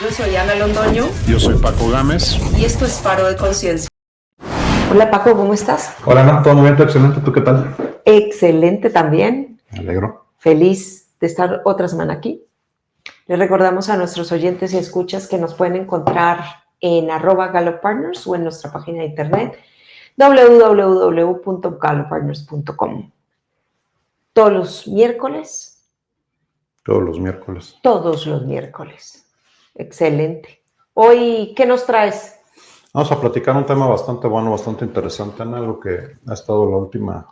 Yo soy Ana Londoño. Yo soy Paco Gámez. Y esto es Faro de Conciencia. Hola Paco, ¿cómo estás? Hola Ana, todo muy bien, excelente. ¿Tú qué tal? Excelente también. Me alegro. Feliz de estar otra semana aquí. Les recordamos a nuestros oyentes y escuchas que nos pueden encontrar en @GallupPartners o en nuestra página de internet www.galluppartners.com. Todos los miércoles. Todos los miércoles. Todos los miércoles. Excelente. Hoy, ¿qué nos traes? Vamos a platicar un tema bastante bueno, bastante interesante, en algo que ha estado la última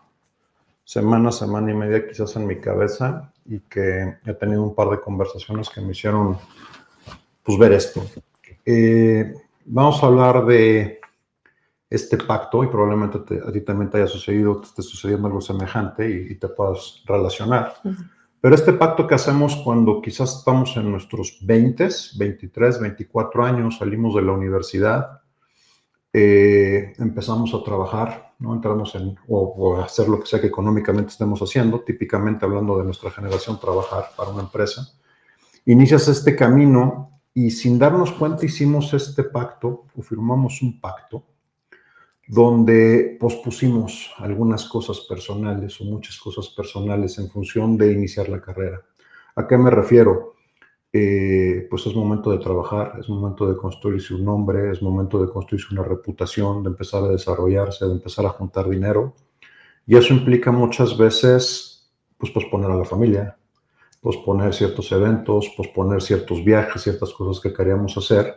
semana y media quizás en mi cabeza y que he tenido un par de conversaciones que me hicieron pues ver esto. Vamos a hablar de este pacto y probablemente a ti también te haya sucedido, te esté sucediendo algo semejante y te puedas relacionar. Pero este pacto que hacemos cuando quizás estamos en nuestros 20s, 23, 24 años, salimos de la universidad, empezamos a trabajar, ¿no? Entramos o hacer lo que sea que económicamente estemos haciendo, típicamente hablando de nuestra generación, trabajar para una empresa. Inicias este camino y sin darnos cuenta hicimos este pacto o firmamos un pacto donde pospusimos algunas cosas personales o muchas cosas personales en función de iniciar la carrera. ¿A qué me refiero? Pues es momento de trabajar, es momento de construirse un nombre, es momento de construirse una reputación, de empezar a desarrollarse, de empezar a juntar dinero. Y eso implica muchas veces, pues, posponer a la familia, posponer ciertos eventos, posponer ciertos viajes, ciertas cosas que queríamos hacer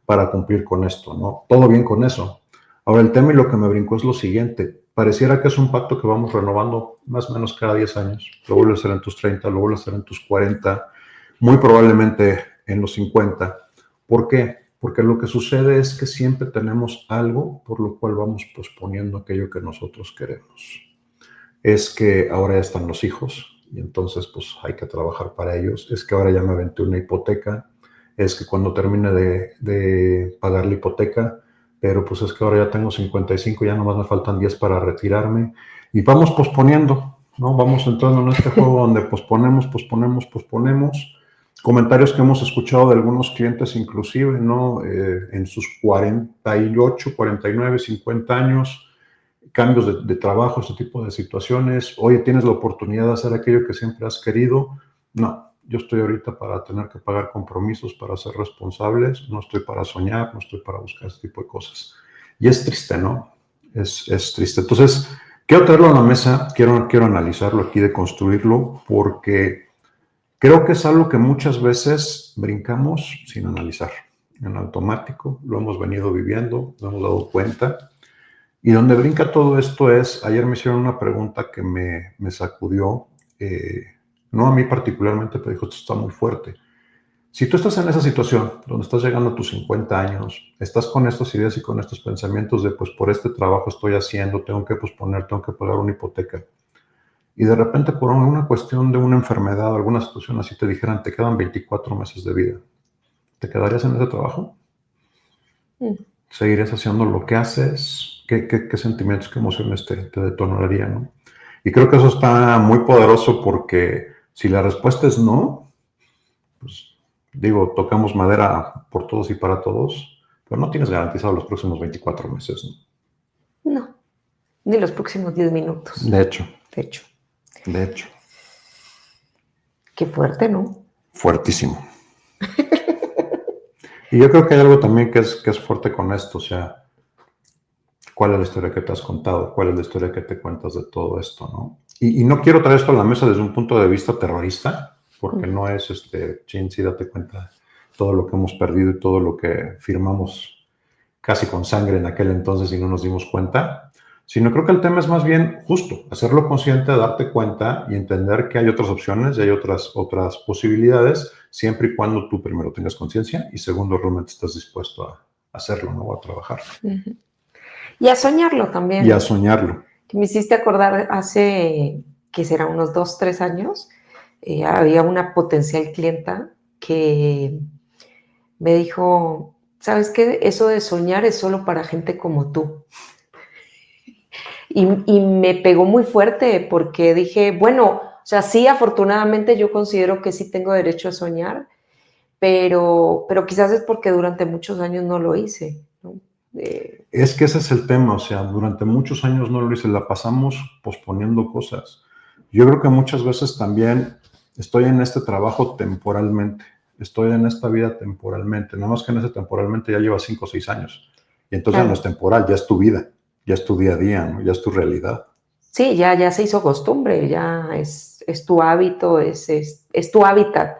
para cumplir con esto, ¿no? Todo bien con eso. Ahora, el tema y lo que me brincó es lo siguiente. Pareciera que es un pacto que vamos renovando más o menos cada 10 años. Lo vuelves a hacer en tus 30, lo vuelves a hacer en tus 40, muy probablemente en los 50. ¿Por qué? Porque lo que sucede es que siempre tenemos algo por lo cual vamos posponiendo aquello que nosotros queremos. Es que ahora ya están los hijos y entonces pues hay que trabajar para ellos. Es que ahora ya me aventé una hipoteca. Es que cuando termine de pagar la hipoteca, pero pues es que ahora ya tengo 55, ya nomás me faltan 10 para retirarme. Y vamos posponiendo, ¿no? Vamos entrando en este juego donde posponemos. Comentarios que hemos escuchado de algunos clientes inclusive, ¿no? En sus 48, 49, 50 años, cambios de trabajo, este tipo de situaciones. Oye, ¿tienes la oportunidad de hacer aquello que siempre has querido? No, yo estoy ahorita para tener que pagar compromisos, para ser responsables, no estoy para soñar, no estoy para buscar este tipo de cosas. Y es triste, ¿no? Es triste. Entonces, quiero traerlo a la mesa, quiero analizarlo aquí, de construirlo, porque creo que es algo que muchas veces brincamos sin analizar. En automático, lo hemos venido viviendo, nos hemos dado cuenta. Y donde brinca todo esto es, ayer me hicieron una pregunta que me sacudió, no a mí particularmente, pero dijo, esto está muy fuerte. Si tú estás en esa situación, donde estás llegando a tus 50 años, estás con estas ideas y con estos pensamientos de, pues por este trabajo estoy haciendo, tengo que posponer, tengo que pagar una hipoteca, y de repente por una cuestión de una enfermedad o alguna situación así te dijeran, te quedan 24 meses de vida, ¿te quedarías en ese trabajo? ¿Seguirías haciendo lo que haces? ¿Qué sentimientos, qué emociones te detonaría, ¿no? Y creo que eso está muy poderoso porque si la respuesta es no, pues digo, tocamos madera por todos y para todos, pero no tienes garantizado los próximos 24 meses, ¿no? No, ni los próximos 10 minutos. De hecho. De hecho. Qué fuerte, ¿no? Fuertísimo. Y yo creo que hay algo también que es fuerte con esto, o sea, ¿cuál es la historia que te has contado? ¿Cuál es la historia que te cuentas de todo esto, no? Y no quiero traer esto a la mesa desde un punto de vista terrorista, porque no es, chin, sí, date cuenta todo lo que hemos perdido y todo lo que firmamos casi con sangre en aquel entonces y no nos dimos cuenta, sino creo que el tema es más bien justo, hacerlo consciente, darte cuenta y entender que hay otras opciones y hay otras posibilidades, siempre y cuando tú primero tengas conciencia y segundo realmente estás dispuesto a hacerlo, ¿no? A trabajar. Uh-huh. Y a soñarlo también. Y a soñarlo. Que me hiciste acordar hace, que será unos 2, 3 años, había una potencial clienta que me dijo, ¿sabes qué? Eso de soñar es solo para gente como tú. Y me pegó muy fuerte porque dije, bueno, o sea, sí, afortunadamente yo considero que sí tengo derecho a soñar, pero quizás es porque durante muchos años no lo hice, ¿no? Es que ese es el tema, o sea, durante muchos años no lo hice, la pasamos posponiendo cosas. Yo creo que muchas veces también estoy en este trabajo temporalmente, estoy en esta vida temporalmente, nada más que en ese temporalmente ya lleva 5 o 6 años. Y entonces ya no es Claro. temporal, ya es tu vida, ya es tu día a día, ¿no? Ya es tu realidad. Sí, ya se hizo costumbre, ya es tu hábito, es tu hábitat.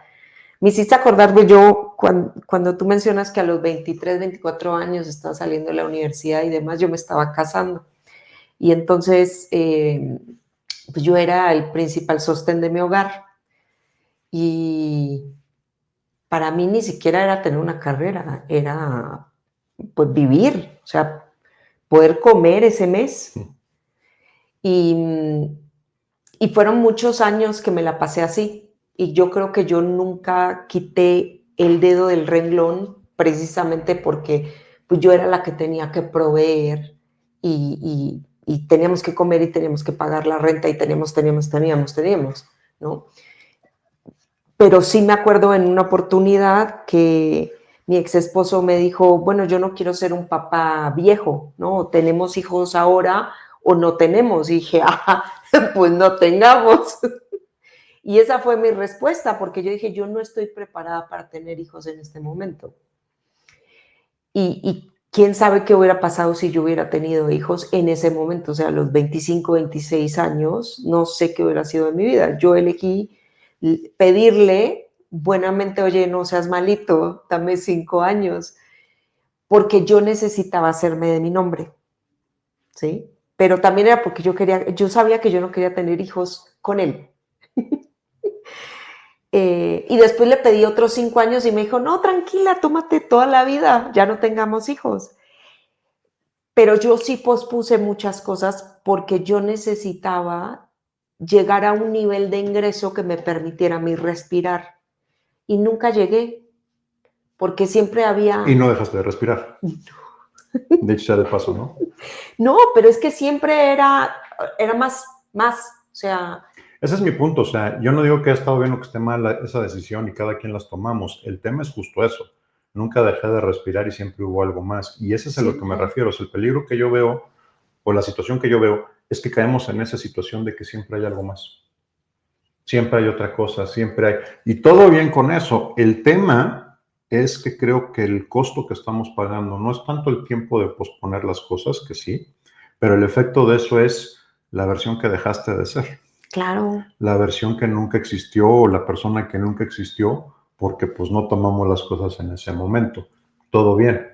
Me hiciste acordar, pues yo, cuando tú mencionas que a los 23, 24 años estaba saliendo de la universidad y demás, yo me estaba casando. Y entonces, pues yo era el principal sostén de mi hogar. Y para mí ni siquiera era tener una carrera, era pues vivir, o sea, poder comer ese mes. Y, y fueron muchos años que me la pasé así. Y yo creo que yo nunca quité el dedo del renglón precisamente porque pues yo era la que tenía que proveer y teníamos que comer y teníamos que pagar la renta y teníamos, ¿no? Pero sí me acuerdo en una oportunidad que mi ex esposo me dijo, bueno, yo no quiero ser un papá viejo, ¿no? Tenemos hijos ahora o no tenemos. Y dije, pues no tengamos. Y esa fue mi respuesta, porque yo dije, yo no estoy preparada para tener hijos en este momento. Y quién sabe qué hubiera pasado si yo hubiera tenido hijos en ese momento, o sea, a los 25, 26 años, no sé qué hubiera sido de mi vida. Yo elegí pedirle buenamente, oye, no seas malito, dame 5 años, porque yo necesitaba hacerme de mi nombre, ¿sí? Pero también era porque yo sabía que yo no quería tener hijos con él. Y después le pedí otros 5 años y me dijo, no, tranquila, tómate toda la vida, ya no tengamos hijos. Pero yo sí pospuse muchas cosas porque yo necesitaba llegar a un nivel de ingreso que me permitiera a mí respirar. Y nunca llegué, porque siempre Y había... no dejaste de respirar. De hecho, sea de paso, ¿no? No, pero es que siempre era más, o sea... Ese es mi punto, o sea, yo no digo que ha estado bien o que esté mal esa decisión y cada quien las tomamos. El tema es justo eso. Nunca dejé de respirar y siempre hubo algo más. Y ese es a lo Sí, que me claro. refiero. O sea, el peligro que yo veo o la situación que yo veo es que caemos en esa situación de que siempre hay algo más. Siempre hay otra cosa, siempre hay. Y todo bien con eso. El tema es que creo que el costo que estamos pagando no es tanto el tiempo de posponer las cosas, que sí, pero el efecto de eso es la versión que dejaste de ser, Claro, la versión que nunca existió o la persona que nunca existió porque pues no tomamos las cosas en ese momento. Todo bien.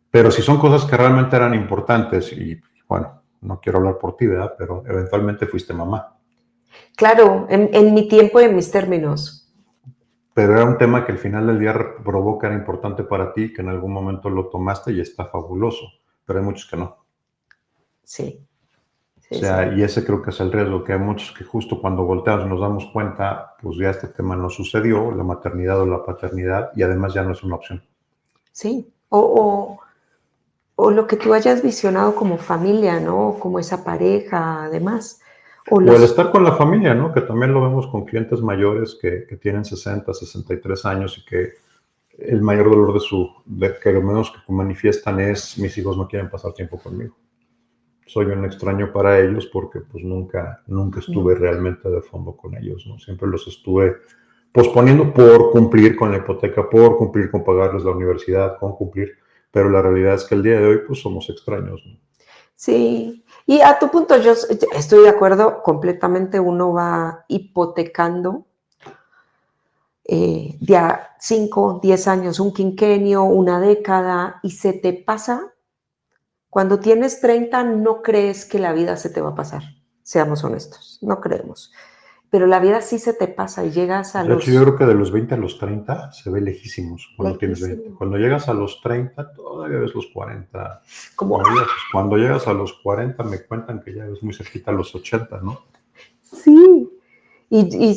Pero si son cosas que realmente eran importantes y bueno, no quiero hablar por ti, ¿verdad? Pero eventualmente fuiste mamá. claro, en mi tiempo y en mis términos. Pero era un tema que al final del día provoca, era importante para ti, que en algún momento lo tomaste y está fabuloso, pero hay muchos que no. Sí, O sí, sea, sí. y ese creo que es el riesgo, que hay muchos que justo cuando volteamos y nos damos cuenta, pues ya este tema no sucedió, la maternidad o la paternidad, y además ya no es una opción. Sí. O lo que tú hayas visionado como familia, ¿no? Como esa pareja, además. O O el los... estar con la familia, ¿no? Que también lo vemos con clientes mayores que tienen 60, 63 años y que el mayor dolor de que lo menos que manifiestan es mis hijos no quieren pasar tiempo conmigo. Soy un extraño para ellos porque pues nunca estuve realmente de fondo con ellos, ¿no? Siempre los estuve posponiendo por cumplir con la hipoteca, por cumplir con pagarles la universidad, con cumplir, pero la realidad es que el día de hoy pues somos extraños, ¿no? Sí, y a tu punto yo estoy de acuerdo completamente, uno va hipotecando de a 5, 10 años, un quinquenio, una década, y se te pasa. Cuando tienes 30 no crees que la vida se te va a pasar, seamos honestos, no creemos. Pero la vida sí se te pasa y llegas a De hecho, yo creo los que de los 20 a los 30 se ve lejísimos cuando tienes 20. lejísimos, Cuando llegas a los 30 todavía ves los 40 como, muy lejos. Cuando llegas a los 40 me cuentan que ya ves muy cerquita a los 80, ¿no? sí.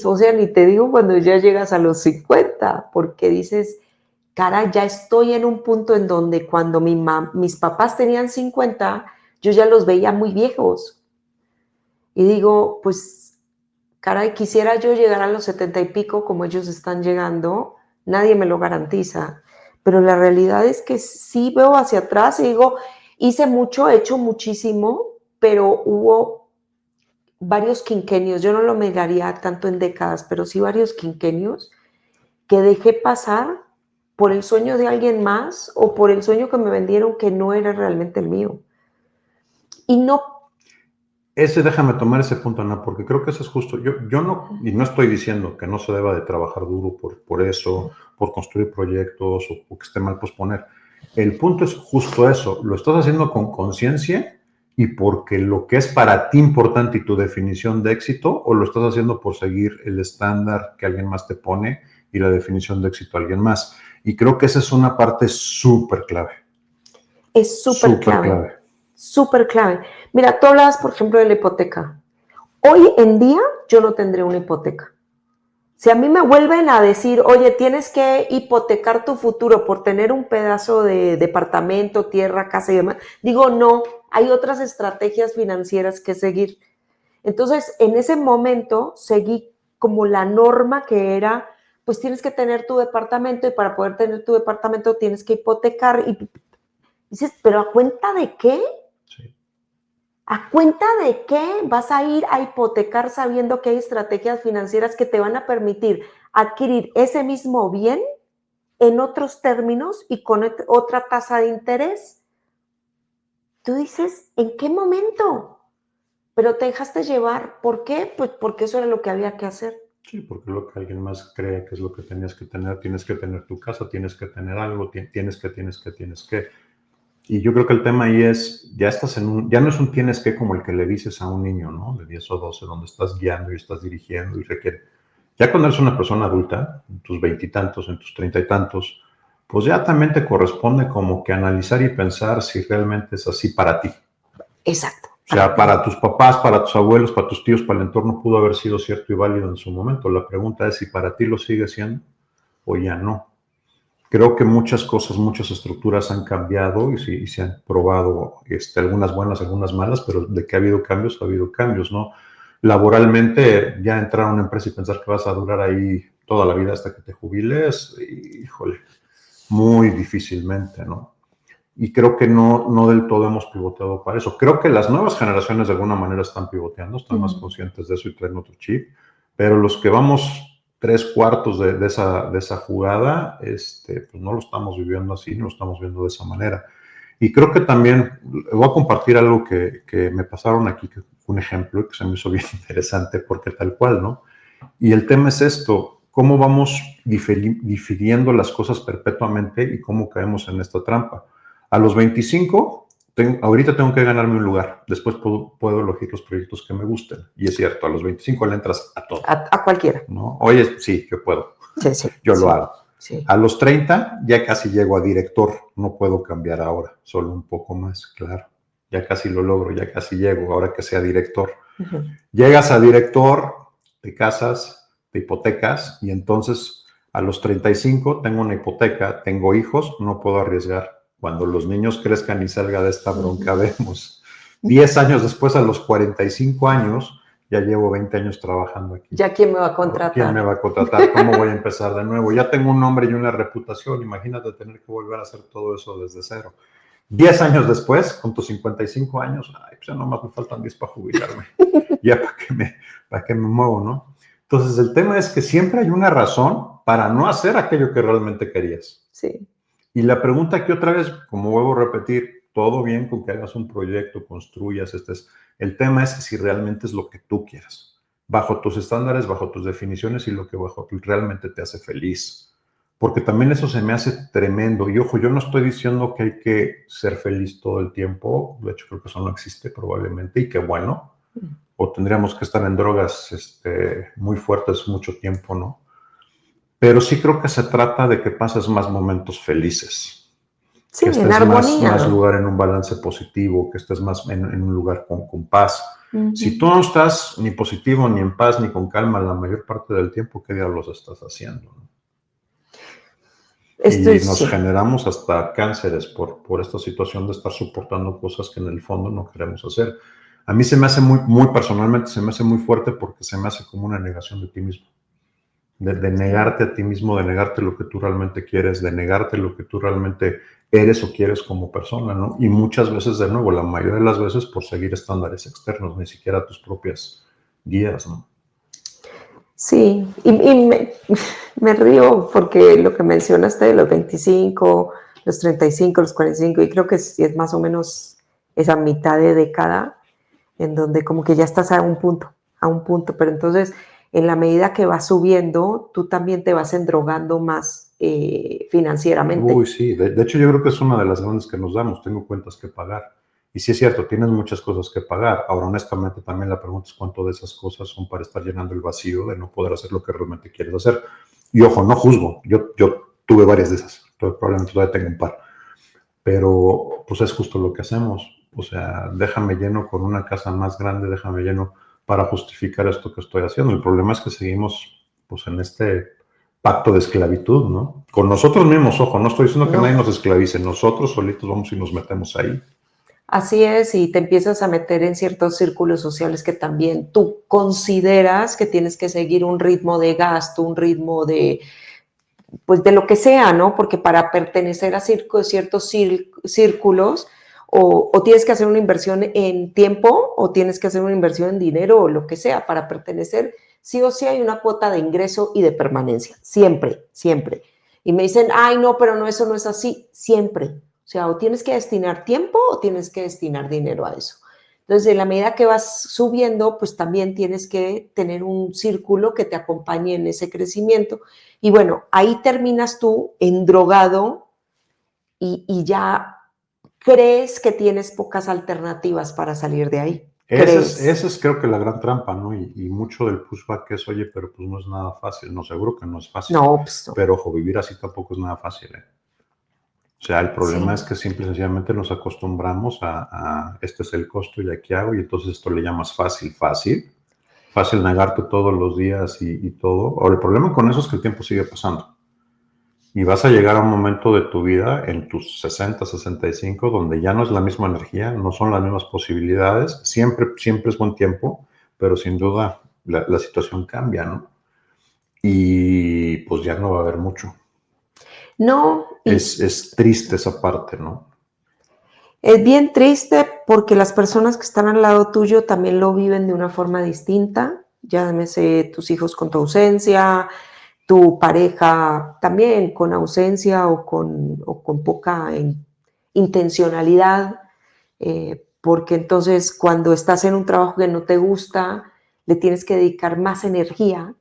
O sea, ni te digo cuando ya llegas a los 50, porque dices, cara, ya estoy en un punto en donde cuando mis papás tenían 50, yo ya los veía muy viejos. Y digo, pues, caray, quisiera yo llegar a los 70 y pico como ellos están llegando, nadie me lo garantiza, pero la realidad es que sí veo hacia atrás y digo, hice mucho, he hecho muchísimo, pero hubo varios quinquenios, yo no lo mediría tanto en décadas, pero sí varios quinquenios que dejé pasar por el sueño de alguien más o por el sueño que me vendieron que no era realmente el mío. Y no. Déjame tomar ese punto, Ana, porque creo que eso es justo. Yo no, y no estoy diciendo que no se deba de trabajar duro por eso, por construir proyectos o que esté mal posponer. El punto es justo eso. Lo estás haciendo con conciencia y porque lo que es para ti importante y tu definición de éxito, o lo estás haciendo por seguir el estándar que alguien más te pone y la definición de éxito a alguien más. Y creo que esa es una parte súper clave. Es súper clave. Súper clave. Mira, tú hablabas, por ejemplo, de la hipoteca. Hoy en día yo no tendré una hipoteca. Si a mí me vuelven a decir, oye, tienes que hipotecar tu futuro por tener un pedazo de departamento, tierra, casa y demás, digo, no, hay otras estrategias financieras que seguir. Entonces, en ese momento seguí como la norma que era, pues tienes que tener tu departamento y para poder tener tu departamento tienes que hipotecar. Y dices, ¿pero a cuenta de qué? Sí. ¿A cuenta de qué vas a ir a hipotecar sabiendo que hay estrategias financieras que te van a permitir adquirir ese mismo bien en otros términos y con otra tasa de interés? Tú dices, ¿en qué momento? Pero te dejaste llevar. ¿Por qué? Pues porque eso era lo que había que hacer. Sí, porque lo que alguien más cree que es lo que tenías que tener tu casa, tienes que tener algo, tienes que. Y yo creo que el tema ahí es, ya no es un tienes que como el que le dices a un niño, ¿no? De 10 o 12, donde estás guiando y estás dirigiendo y requiere. Ya cuando eres una persona adulta, en tus veintitantos, en tus treinta y tantos, pues ya también te corresponde como que analizar y pensar si realmente es así para ti. Exacto. O sea, para tus papás, para tus abuelos, para tus tíos, para el entorno pudo haber sido cierto y válido en su momento. La pregunta es si para ti lo sigue siendo o ya no. Creo que muchas cosas, muchas estructuras han cambiado y se han probado algunas buenas, algunas malas, pero de que ha habido cambios, ¿no? Laboralmente, ya entrar a una empresa y pensar que vas a durar ahí toda la vida hasta que te jubiles, híjole, muy difícilmente, ¿no? Y creo que no del todo hemos pivoteado para eso. Creo que las nuevas generaciones de alguna manera están pivoteando, están más conscientes de eso y traen otro chip, pero los que vamos 3/4 de esa jugada, pues no lo estamos viviendo así, no lo estamos viendo de esa manera. Y creo que también, voy a compartir algo que me pasaron aquí, un ejemplo que se me hizo bien interesante, porque tal cual, ¿no? Y el tema es esto, cómo vamos difiriendo las cosas perpetuamente y cómo caemos en esta trampa. A los 25, ahorita tengo que ganarme un lugar, después puedo elegir los proyectos que me gusten. Y es cierto, a los 25 le entras a todo. A cualquiera. ¿No? Oye, sí, yo puedo. Sí, yo lo hago. Sí. A los 30 ya casi llego a director, no puedo cambiar ahora, solo un poco más, claro. Ya casi lo logro, ya casi llego, ahora que sea director. Llegas a director, te casas, te hipotecas y entonces a los 35 tengo una hipoteca, tengo hijos, no puedo arriesgar. Cuando los niños crezcan y salga de esta bronca, vemos. 10 años después, a los 45 años, ya llevo 20 años trabajando aquí. ¿Ya quién me va a contratar? ¿Quién me va a contratar? ¿Cómo voy a empezar de nuevo? Ya tengo un nombre y una reputación. Imagínate tener que volver a hacer todo eso desde cero. 10 años después, con tus 55 años, pues ya nomás me faltan 10 para jubilarme. Ya para que me muevo, ¿no? Entonces, el tema es que siempre hay una razón para no hacer aquello que realmente querías. Sí. Y la pregunta aquí otra vez, como vuelvo a repetir, todo bien con que hagas un proyecto, construyas, el tema es si realmente es lo que tú quieras, bajo tus estándares, bajo tus definiciones y lo que realmente te hace feliz. Porque también eso se me hace tremendo. Y ojo, yo no estoy diciendo que hay que ser feliz todo el tiempo, de hecho creo que eso no existe probablemente y qué bueno, o tendríamos que estar en drogas muy fuertes mucho tiempo, ¿no? Pero sí creo que se trata de que pases más momentos felices. Sí, que estés en armonía. más lugar en un balance positivo, que estés más en un lugar con paz. Si tú no estás ni positivo, ni en paz, ni con calma la mayor parte del tiempo, ¿qué diablos estás haciendo? ¿No? Y nos generamos hasta cánceres por esta situación de estar soportando cosas que en el fondo no queremos hacer. A mí se me hace muy personalmente, se me hace muy fuerte porque se me hace como una negación de ti mismo. de negarte a ti mismo, de negarte lo que tú realmente quieres, de negarte lo que tú realmente eres o quieres como persona, ¿no? Y muchas veces, de nuevo, la mayoría de las veces por seguir estándares externos, ni siquiera tus propias guías, ¿no? Sí, me río porque lo que mencionaste de los 25, los 35, los 45, y creo que es más o menos esa mitad de década en donde como que ya estás a un punto, pero entonces en la medida que vas subiendo, tú también te vas endrogando más Uy, financieramente. sí, de hecho yo creo que es una de las grandes que nos damos, tengo cuentas que pagar. Y sí es cierto, tienes muchas cosas que pagar. Ahora, honestamente, también la pregunta es cuánto de esas cosas son para estar llenando el vacío de no poder hacer lo que realmente quieres hacer. Y ojo, no juzgo, yo tuve varias de esas, probablemente todavía tengo un par, pero pues es justo lo que hacemos. O sea, déjame lleno con una casa más grande, déjame lleno para justificar esto que estoy haciendo. El problema es que seguimos pues en este pacto de esclavitud, ¿no? Con nosotros mismos, ojo, no estoy diciendo que nadie No, nos esclavice, nosotros solitos vamos y nos metemos ahí. así es, y te empiezas a meter en ciertos círculos sociales que también tú consideras que tienes que seguir un ritmo de gasto, un ritmo de, pues de lo que sea, ¿no? Porque para pertenecer a ciertos círculos, o tienes que hacer una inversión en tiempo, o tienes que hacer una inversión en dinero, o lo que sea, para pertenecer, sí o sí hay una cuota de ingreso y de permanencia, siempre, siempre. Y me dicen, ay, no, pero no, eso no es así, siempre. O sea, o tienes que destinar tiempo o tienes que destinar dinero a eso. Entonces, en la medida que vas subiendo, pues también tienes que tener un círculo que te acompañe en ese crecimiento. Y bueno, ahí terminas tú endrogado y ya crees que tienes pocas alternativas para salir de ahí. Crees. Esa es creo que la gran trampa, ¿no? Y mucho del pushback es, oye, pero pues no es nada fácil. No, seguro que no es fácil. No, pues no. Pero ojo, vivir así tampoco es nada fácil, ¿eh? O sea, el problema es Sí. que simple y sencillamente nos acostumbramos este es el costo y aquí hago, y entonces esto le llamas fácil, fácil, fácil negarte todos los días y todo. Ahora, el problema con eso es que el tiempo sigue pasando. Y vas a llegar a un momento de tu vida, en tus 60, 65, donde ya no es la misma energía, no son las mismas posibilidades. Siempre, siempre es buen tiempo, pero sin duda la situación cambia, ¿no? Y pues ya no va a haber mucho. No, Es triste esa parte, ¿no? es bien triste porque las personas que están al lado tuyo también lo viven de una forma distinta. Llámese tus hijos con tu ausencia, tu pareja también con ausencia o con poca intencionalidad, porque entonces cuando estás en un trabajo que no te gusta, le tienes que dedicar más energía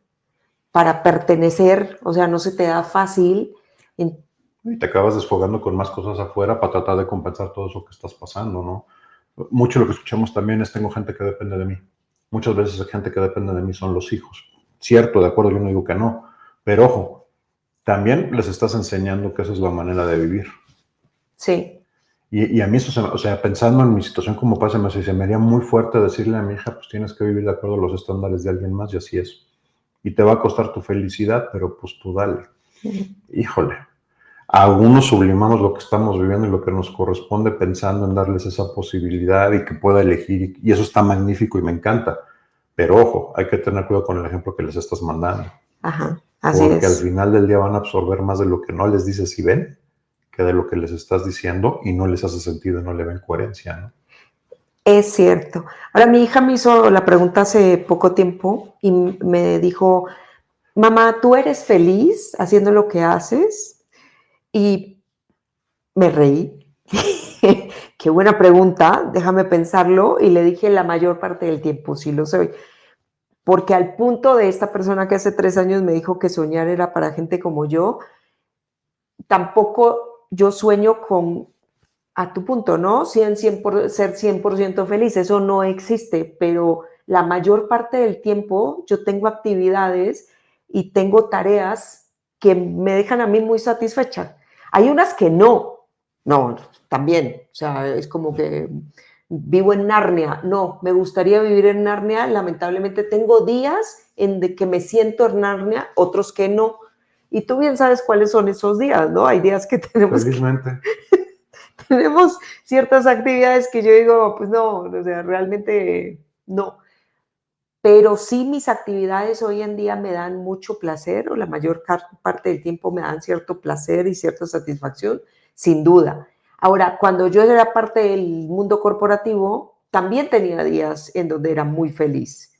para pertenecer, o sea, no se te da fácil. Y te acabas desfogando con más cosas afuera para tratar de compensar todo eso que estás pasando, ¿no? Mucho lo que escuchamos también es tengo gente que depende de mí. Muchas veces la gente que depende de mí son los hijos. Cierto, de acuerdo, yo no digo que no, pero ojo, también les estás enseñando que esa es la manera de vivir. Sí, Y a mí eso, o sea, pensando en mi situación como pasa, se me haría muy fuerte decirle a mi hija, pues tienes que vivir de acuerdo a los estándares de alguien más y así es. Y te va a costar tu felicidad, pero pues tú dale. Híjole, algunos sublimamos lo que estamos viviendo y lo que nos corresponde pensando en darles esa posibilidad y que pueda elegir. Y eso está magnífico y me encanta. Pero ojo, hay que tener cuidado con el ejemplo que les estás mandando. ajá, así Porque al es. final del día van a absorber más de lo que no les dices y ven que de lo que les estás diciendo y no les hace sentido y no le ven coherencia, ¿no? Es cierto. Ahora, mi hija me hizo la pregunta hace poco tiempo y me dijo, mamá, ¿tú eres feliz haciendo lo que haces? Y me reí. Qué buena pregunta, déjame pensarlo. Y le dije la mayor parte del tiempo, sí lo soy. Porque al punto de esta persona que hace 3 años me dijo que soñar era para gente como yo, tampoco yo sueño con, a tu punto, ¿no? Ser 100% feliz, eso no existe, pero la mayor parte del tiempo yo tengo actividades y tengo tareas que me dejan a mí muy satisfecha. Hay unas que no, también, o sea, es como que vivo en Narnia, no, me gustaría vivir en Narnia, lamentablemente tengo días en de que me siento en Narnia, otros que no, y tú bien sabes cuáles son esos días, ¿no? Hay días que Felizmente. tenemos ciertas actividades que yo digo, pues no, o sea, realmente no. pero sí mis actividades hoy en día me dan mucho placer, o la mayor parte del tiempo me dan cierto placer y cierta satisfacción, sin duda. Ahora, cuando yo era parte del mundo corporativo, también tenía días en donde era muy feliz.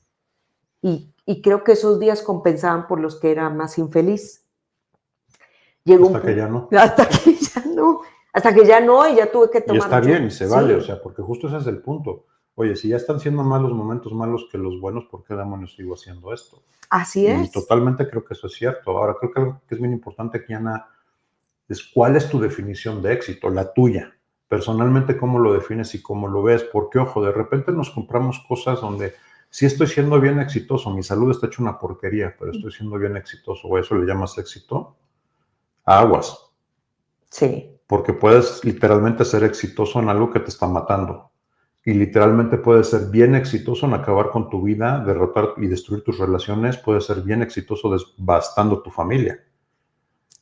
Y creo que esos días compensaban por los que era más infeliz. Llegó un Hasta que punto, ya no. hasta que ya no, y ya tuve que Y tomar está bien y se vale, o sí, sea, porque justo ese es el punto. Oye, si ya están siendo más los momentos malos que los buenos, ¿por qué demonios sigo haciendo esto? así Y es. totalmente creo que eso es cierto. Ahora, creo que algo que es bien importante aquí, Ana, es cuál es tu definición de éxito, la tuya. Personalmente, cómo lo defines y cómo lo ves. Porque, ojo, de repente nos compramos cosas donde sí estoy siendo bien exitoso, mi salud está hecha una porquería, pero estoy siendo bien exitoso, o eso le llamas éxito, aguas. Sí, Porque puedes literalmente ser exitoso en algo que te está matando. Y literalmente puedes ser bien exitoso en acabar con tu vida, derrotar y destruir tus relaciones. Puedes ser bien exitoso devastando tu familia.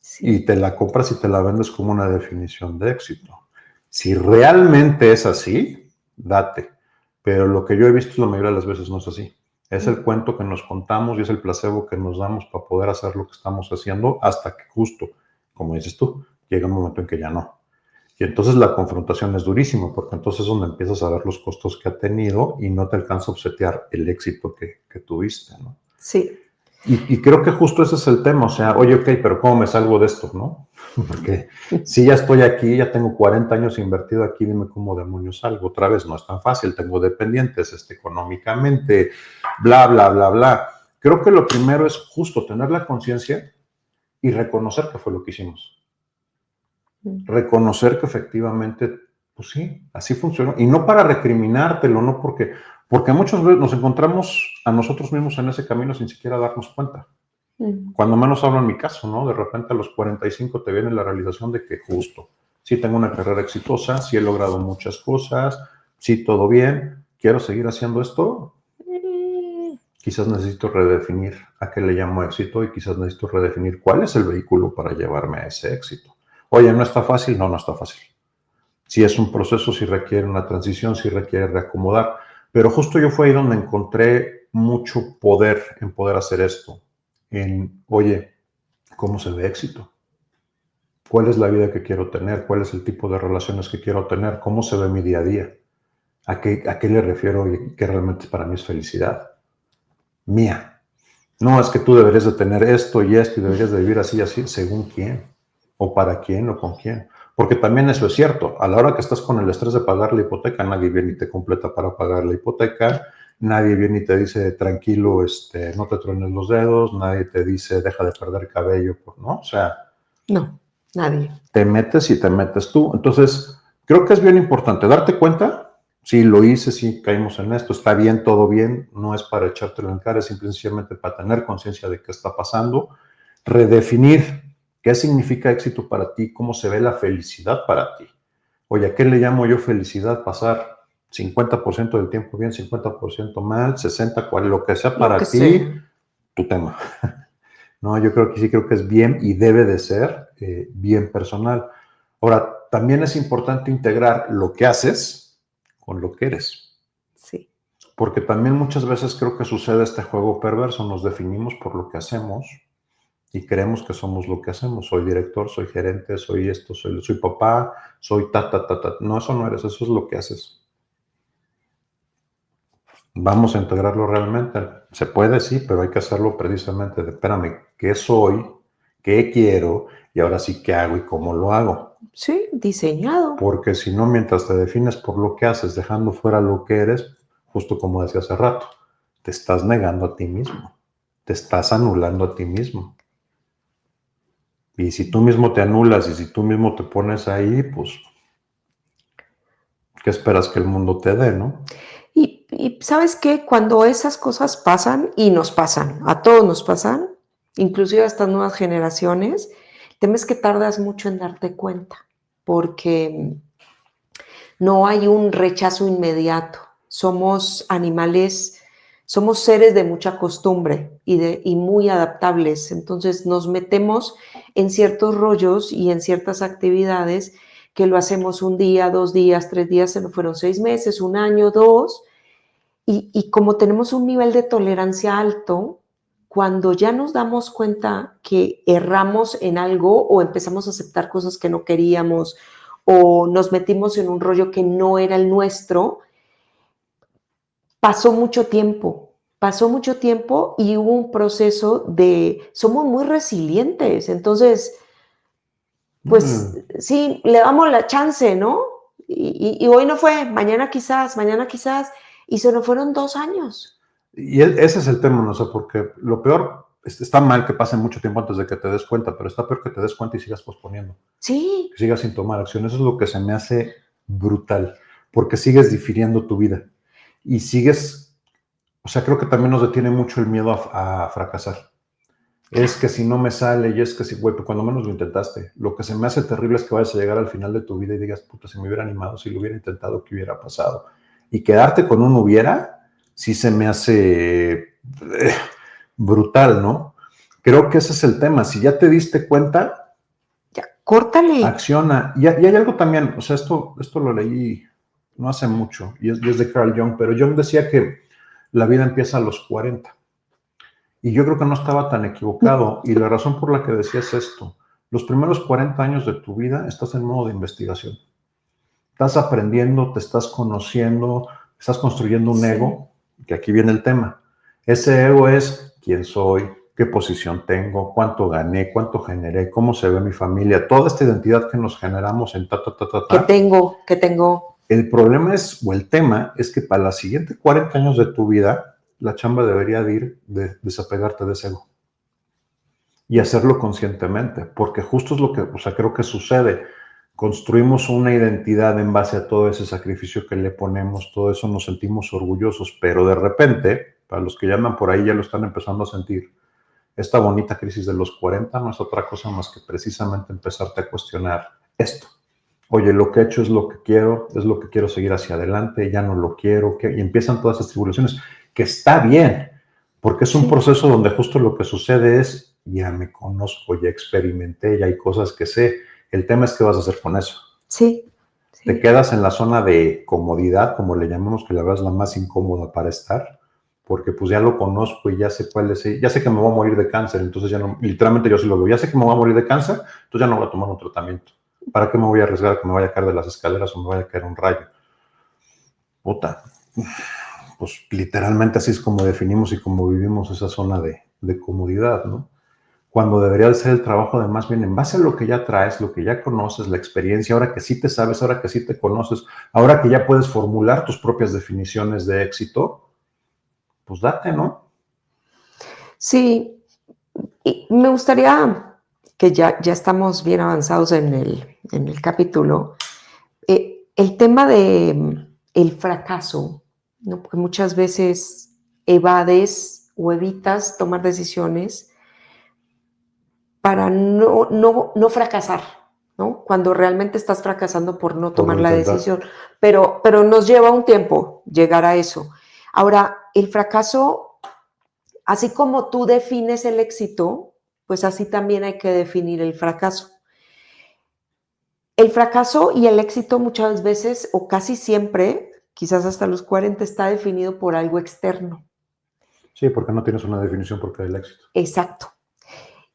sí. Y te la compras y te la vendes como una definición de éxito. Si realmente es así, date. Pero lo que yo he visto la mayoría de las veces no es así. Es el cuento que nos contamos y es el placebo que nos damos para poder hacer lo que estamos haciendo hasta que justo, como dices tú, llega un momento en que ya no. Y entonces la confrontación es durísima, porque entonces es donde empiezas a ver los costos que ha tenido y no te alcanza a obsetear el éxito que tuviste, ¿no? Sí. Y creo que justo ese es el tema, o sea, oye, ok, pero ¿cómo me salgo de esto, no? Porque si ya estoy aquí, ya tengo 40 años invertido aquí, dime cómo demonios salgo. Otra vez, no es tan fácil, tengo dependientes económicamente, bla, bla, bla, bla. Creo que lo primero es justo tener la conciencia y reconocer que fue lo que hicimos. Reconocer que efectivamente, pues sí, así funcionó. Y no para recriminártelo, no porque muchas veces nos encontramos a nosotros mismos en ese camino sin siquiera darnos cuenta. Cuando menos hablo en mi caso, ¿no? De repente a los 45 te viene la realización de que justo, sí tengo una carrera exitosa, sí he logrado muchas cosas, sí todo bien, quiero seguir haciendo esto. Quizás necesito redefinir a qué le llamo éxito y quizás necesito redefinir cuál es el vehículo para llevarme a ese éxito. Oye, ¿no está fácil? No, no está fácil. Si es un proceso, si requiere una transición, si requiere reacomodar. Pero justo yo fue ahí donde encontré mucho poder en poder hacer esto. Oye, ¿cómo se ve éxito? ¿Cuál es la vida que quiero tener? ¿Cuál es el tipo de relaciones que quiero tener? ¿Cómo se ve mi día a día? ¿A qué le refiero y qué realmente para mí es felicidad? Mía. No, es que tú deberías de tener esto y esto y deberías de vivir así y así, según quién, o para quién, o con quién. Porque también eso es cierto, a la hora que estás con el estrés de pagar la hipoteca, nadie viene y te completa para pagar la hipoteca, nadie viene y te dice, tranquilo, no te truenes los dedos, nadie te dice, deja de perder cabello, ¿no? O sea, No, nadie. te metes y te metes tú. Entonces, creo que es bien importante darte cuenta, sí, lo hice, sí, caímos en esto, está bien, todo bien, no es para echártelo en cara, es simplemente para tener conciencia de qué está pasando, redefinir qué significa éxito para ti, cómo se ve la felicidad para ti. Oye, ¿a qué le llamo yo felicidad? Pasar 50% del tiempo bien, 50% mal, 60, cual, lo que sea Lo que para ti, sea. tu tema. No, yo creo que sí, creo que es bien y debe de ser bien personal. Ahora, también es importante integrar lo que haces con lo que eres, Sí. porque también muchas veces creo que sucede este juego perverso, nos definimos por lo que hacemos y creemos que somos lo que hacemos. Soy director, soy gerente, soy esto, soy papá, soy ta, ta, ta, ta. No, eso no eres, eso es lo que haces. Vamos a integrarlo realmente. Se puede, sí, pero hay que hacerlo precisamente de, espérame, ¿qué soy? ¿Qué quiero? Y ahora sí, ¿qué hago y cómo lo hago? Sí, diseñado. Porque si no, mientras te defines por lo que haces, dejando fuera lo que eres, justo como decía hace rato, te estás negando a ti mismo, te estás anulando a ti mismo. Y si tú mismo te anulas y si tú mismo te pones ahí, pues, ¿qué esperas que el mundo te dé, no? Y ¿sabes qué? Cuando esas cosas pasan, y nos pasan, a todos nos pasan, inclusive a estas nuevas generaciones, temes que tardas mucho en darte cuenta, porque no hay un rechazo inmediato. Somos animales, somos seres de mucha costumbre y muy adaptables. Entonces nos metemos en ciertos rollos y en ciertas actividades que lo hacemos un día, 2 días, 3 días, se nos fueron 6 meses, un año, 2, Y como tenemos un nivel de tolerancia alto, cuando ya nos damos cuenta que erramos en algo o empezamos a aceptar cosas que no queríamos o nos metimos en un rollo que no era el nuestro, pasó mucho tiempo y hubo un proceso de, somos muy resilientes, entonces, pues sí, le damos la chance, ¿no? Y hoy no fue, mañana quizás, y se nos fueron 2 años. Y ese es el tema, no sé, porque lo peor, está mal que pase mucho tiempo antes de que te des cuenta, pero está peor que te des cuenta y sigas posponiendo, Sí, que sigas sin tomar acción. Eso es lo que se me hace brutal, porque sigues difiriendo tu vida y sigues, o sea, creo que también nos detiene mucho el miedo a fracasar. Es que si no me sale, y es que si, güey, pues cuando menos lo intentaste. Lo que se me hace terrible es que vayas a llegar al final de tu vida y digas, puta, si me hubiera animado, si lo hubiera intentado, ¿qué hubiera pasado? Y quedarte con un hubiera, sí se me hace brutal, ¿no? Creo que ese es el tema. Si ya te diste cuenta, ya, córtale. acciona. Y hay algo también, o sea, esto lo leí no hace mucho, y es de Carl Jung, pero Jung decía que la vida empieza a los 40. Y yo creo que no estaba tan equivocado. Y la razón por la que decía es esto. Los primeros 40 años de tu vida estás en modo de investigación. Estás aprendiendo, te estás conociendo, estás construyendo un Sí, ego, que aquí viene el tema. Ese ego es quién soy, qué posición tengo, cuánto gané, cuánto generé, cómo se ve mi familia, toda esta identidad que nos generamos en ta, ta, ta, ta, que ta. tengo, que tengo. El problema es, o el tema, es que para los siguientes 40 años de tu vida, la chamba debería de ir de desapegarte de ese ego y hacerlo conscientemente, porque justo es lo que, o sea, creo que sucede. Construimos una identidad en base a todo ese sacrificio que le ponemos, todo eso nos sentimos orgullosos, pero de repente, para los que llaman por ahí ya lo están empezando a sentir, esta bonita crisis de los 40 no es otra cosa más que precisamente empezarte a cuestionar esto. Oye, lo que he hecho es lo que quiero seguir hacia adelante, ya no lo quiero, y empiezan todas esas tribulaciones, que está bien, porque es un Sí, proceso donde justo lo que sucede es, ya me conozco, ya experimenté, ya hay cosas que sé. El tema es qué vas a hacer con eso. sí, Te sí. quedas en la zona de comodidad, como le llamamos, que la verdad es la más incómoda para estar, porque pues ya lo conozco y ya sé cuál es, ya sé que me voy a morir de cáncer, entonces ya no, literalmente yo sí lo veo, ya sé que me voy a morir de cáncer, entonces ya no voy a tomar un tratamiento. ¿Para qué me voy a arriesgar a que me vaya a caer de las escaleras o me vaya a caer un rayo? Puta, pues literalmente así es como definimos y como vivimos esa zona de comodidad, ¿no? Cuando debería ser el trabajo de más bien en base a lo que ya traes, lo que ya conoces, la experiencia, ahora que sí te sabes, ahora que sí te conoces, ahora que ya puedes formular tus propias definiciones de éxito, pues date, ¿no? Sí, y me gustaría que ya estamos bien avanzados en el capítulo, el tema de el fracaso, ¿no? Porque muchas veces evades o evitas tomar decisiones para no fracasar, ¿no? Cuando realmente estás fracasando por no Por no tomar la intentar. decisión, pero nos lleva un tiempo llegar a eso. Ahora, el fracaso, así como tú defines el éxito, pues así también hay que definir el fracaso. El fracaso y el éxito muchas veces, o casi siempre, quizás hasta los 40, está definido por algo externo. Sí, porque no tienes una definición porque del éxito. Exacto.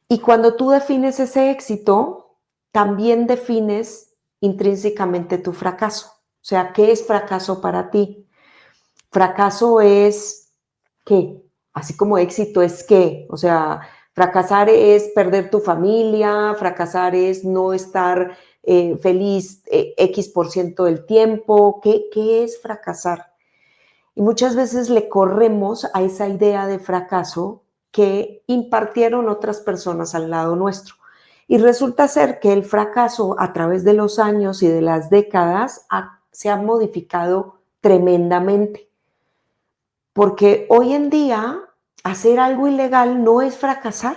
Y cuando tú defines ese éxito, también defines intrínsecamente tu fracaso. O sea, ¿qué es fracaso para ti? Fracaso es ¿qué? Así como éxito es qué. O sea, fracasar es perder tu familia, fracasar es no estar feliz X% del tiempo. ¿Qué es fracasar? Y muchas veces le corremos a esa idea de fracaso que impartieron otras personas al lado nuestro. Y resulta ser que el fracaso a través de los años y de las décadas se ha modificado tremendamente. Porque hoy en día hacer algo ilegal no es fracasar,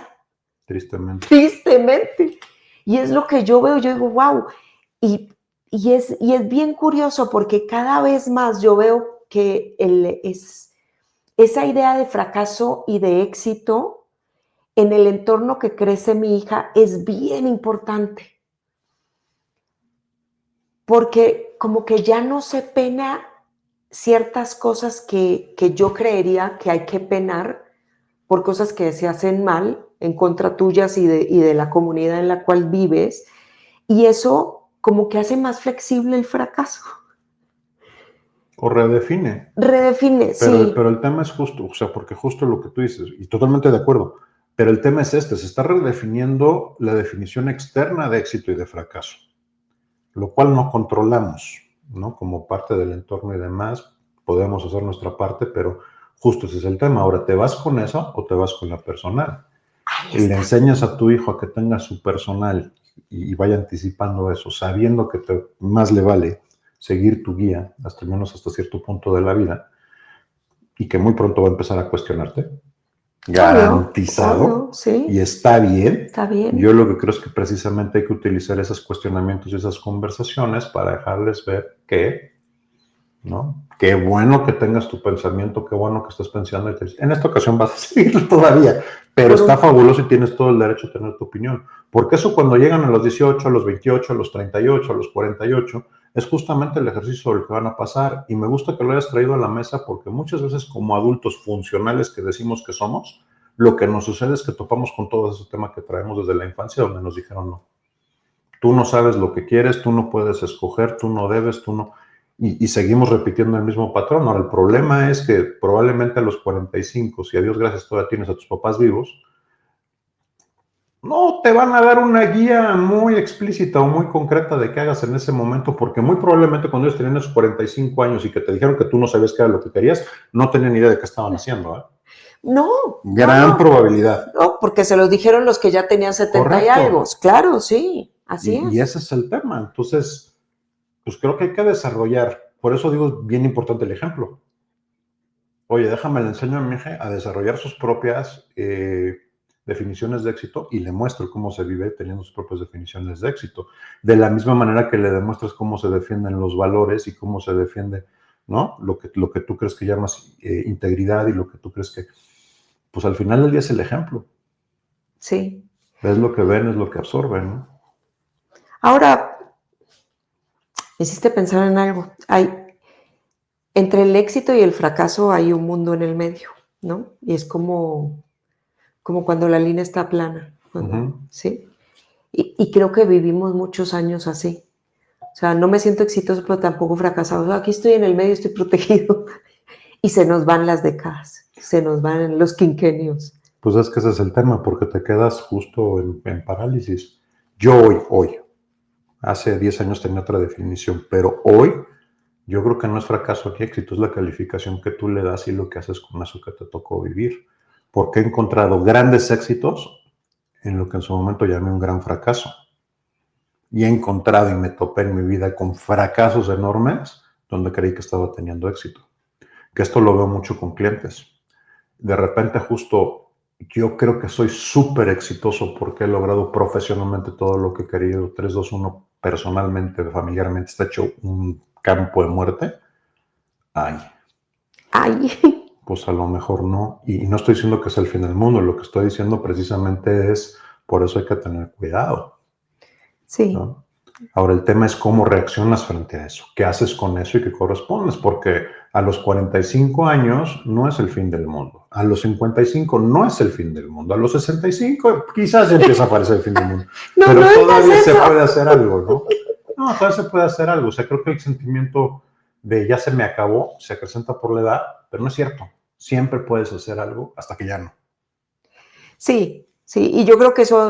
Tristemente. tristemente. Y es lo que yo veo, yo digo, wow. Y, y es bien curioso porque cada vez más yo veo que esa idea de fracaso y de éxito en el entorno que crece mi hija es bien importante, porque como que ya no se pena ciertas cosas que yo creería que hay que penar por cosas que se hacen mal en contra tuyas y de la comunidad en la cual vives, y eso como que hace más flexible el fracaso. O redefine. Redefine, sí. Pero el tema es justo, o sea, porque justo lo que tú dices, y totalmente de acuerdo, pero el tema es este, se está redefiniendo la definición externa de éxito y de fracaso, lo cual no controlamos, ¿no? Como parte del entorno y demás, podemos hacer nuestra parte, pero justo ese es el tema. Ahora, ¿te vas con eso o te vas con la personal? Ahí Y le está. enseñas a tu hijo a que tenga su personal y vaya anticipando eso, sabiendo que más le vale seguir tu guía, hasta menos hasta cierto punto de la vida, y que muy pronto va a empezar a cuestionarte, garantizado, Obvio, sí, y está bien. está bien. Yo lo que creo es que precisamente hay que utilizar esos cuestionamientos y esas conversaciones para dejarles ver que, ¿no? Qué bueno que tengas tu pensamiento, qué bueno que estés pensando. En esta ocasión vas a seguir todavía, pero está fabuloso y tienes todo el derecho a tener tu opinión. Porque eso cuando llegan a los 18, a los 28, a los 38, a los 48, es justamente el ejercicio sobre el que van a pasar. Y me gusta que lo hayas traído a la mesa porque muchas veces como adultos funcionales que decimos que somos, lo que nos sucede es que topamos con todo ese tema que traemos desde la infancia donde nos dijeron no. Tú no sabes lo que quieres, tú no puedes escoger, tú no debes, tú no... Y seguimos repitiendo el mismo patrón. Ahora, el problema es que probablemente a los 45, si a Dios gracias todavía tienes a tus papás vivos, no te van a dar una guía muy explícita o muy concreta de qué hagas en ese momento, porque muy probablemente cuando ellos tenían esos 45 años y que te dijeron que tú no sabías qué era lo que querías, no tenían idea de qué estaban haciendo. ¿Eh? No, Gran probabilidad. no, porque se los dijeron los que ya tenían 70 Correcto. y algo. Claro, sí, así Y ese es el tema. Entonces, pues creo que hay que desarrollar. Por eso digo, es bien importante el ejemplo. Oye, déjame le enseño a mi hija a desarrollar sus propias definiciones de éxito y le muestro cómo se vive teniendo sus propias definiciones de éxito. De la misma manera que le demuestras cómo se defienden los valores y cómo se defiende, ¿no? Lo que tú crees que llamas integridad y lo que tú crees que, pues al final del día es el ejemplo. Sí. Es lo que ven, es lo que absorben, ¿no? Ahora, me hiciste pensar en algo. Entre el éxito y el fracaso hay un mundo en el medio, ¿no? Y es como cuando la línea está plana, ¿sí? Y creo que vivimos muchos años así. O sea, no me siento exitoso, pero tampoco fracasado. O sea, aquí estoy en el medio, estoy protegido. Y se nos van las décadas, se nos van los quinquenios. Pues es que ese es el tema, porque te quedas justo en parálisis. Yo hoy, hace 10 años tenía otra definición, pero hoy yo creo que no es fracaso ni éxito, es la calificación que tú le das y lo que haces con eso que te tocó vivir. Porque he encontrado grandes éxitos en lo que en su momento llamé un gran fracaso. Y he encontrado y me topé en mi vida con fracasos enormes donde creí que estaba teniendo éxito. Que esto lo veo mucho con clientes. De repente justo yo creo que soy súper exitoso porque he logrado profesionalmente todo lo que he querido. 3, 2, 1, personalmente, familiarmente, está hecho un campo de muerte. Ay, pues a lo mejor no. Y no estoy diciendo que es el fin del mundo. Lo que estoy diciendo precisamente es, por eso hay que tener cuidado. Sí. ¿No? Ahora el tema es cómo reaccionas frente a eso, qué haces con eso y qué correspondes, porque a los 45 años no es el fin del mundo, a los 55 no es el fin del mundo, a los 65 quizás ya empieza a parecer el fin del mundo, no, pero no todavía se puede hacer algo, ¿no? No, todavía se puede hacer algo, o sea, creo que el sentimiento de ya se me acabó se acrecenta por la edad, pero no es cierto, siempre puedes hacer algo hasta que ya no. Sí, sí, y yo creo que eso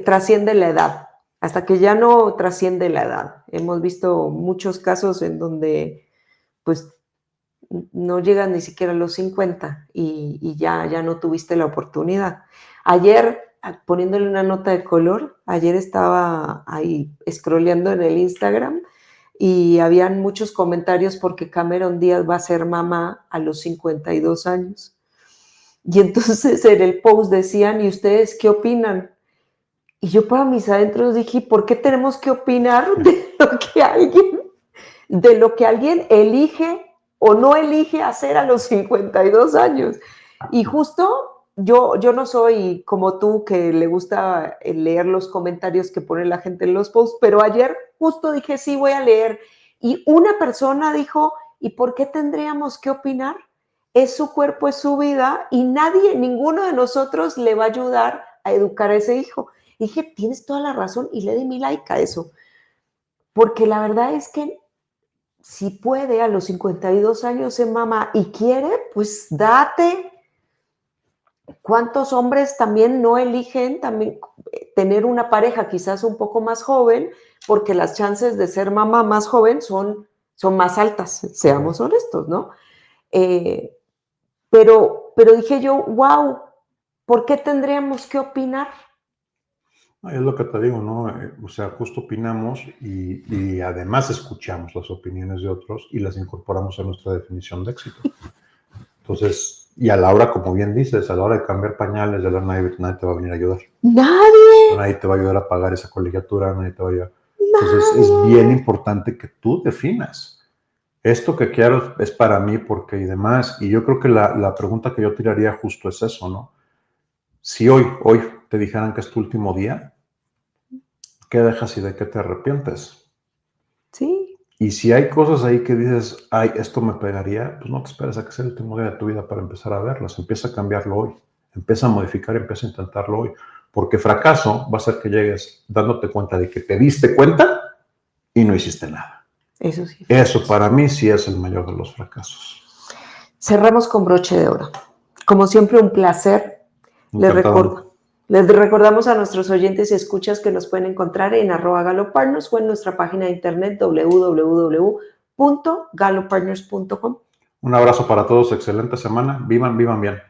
trasciende la edad. Hasta que ya no trasciende la edad. Hemos visto muchos casos en donde, pues, no llegan ni siquiera a los 50 y ya no tuviste la oportunidad. Ayer, poniéndole una nota de color, ayer estaba ahí scrolleando en el Instagram y habían muchos comentarios porque Cameron Díaz va a ser mamá a los 52 años. Y entonces en el post decían, ¿y ustedes qué opinan? Y yo para mis adentros dije, ¿por qué tenemos que opinar de lo que alguien elige o no elige hacer a los 52 años? Y justo yo no soy como tú que le gusta leer los comentarios que pone la gente en los posts, pero ayer justo dije, sí, voy a leer. Y una persona dijo, ¿Y por qué tendríamos que opinar? Es su cuerpo, es su vida y nadie, ninguno de nosotros le va a ayudar a educar a ese hijo. Y dije, tienes toda la razón y le di mi like a eso. Porque la verdad es que si puede a los 52 años ser mamá y quiere, pues date. ¿Cuántos hombres también no eligen también tener una pareja quizás un poco más joven? Porque las chances de ser mamá más joven son más altas, seamos honestos, ¿no? Pero dije yo, wow, ¿por qué tendríamos que opinar? Es lo que te digo, ¿no? O sea, justo opinamos y además escuchamos las opiniones de otros y las incorporamos a nuestra definición de éxito. Entonces, y a la hora, como bien dices, a la hora de cambiar pañales, de la nadie te va a venir a ayudar. Nadie. Nadie te va a ayudar a pagar esa colegiatura, nadie te va a ayudar. Entonces, es bien importante que tú definas. Esto que quiero es para mí porque y demás. Y yo creo que la pregunta que yo tiraría justo es eso, ¿no? Si hoy te dijeran que es tu último día, ¿qué dejas y de qué te arrepientes? Sí. Y si hay cosas ahí que dices, ay, esto me pegaría, pues no te esperes a que sea el último día de tu vida para empezar a verlas. Empieza a cambiarlo hoy. Empieza a modificar, empieza a intentarlo hoy. Porque fracaso va a ser que llegues dándote cuenta de que te diste cuenta y no hiciste nada. Eso sí. Eso para mí sí es el mayor de los fracasos. Cerramos con broche de oro. Como siempre, un placer. Les recordamos a nuestros oyentes y escuchas que nos pueden encontrar en @galopartners o en nuestra página de internet www.galopartners.com. Un abrazo para todos, excelente semana, vivan bien.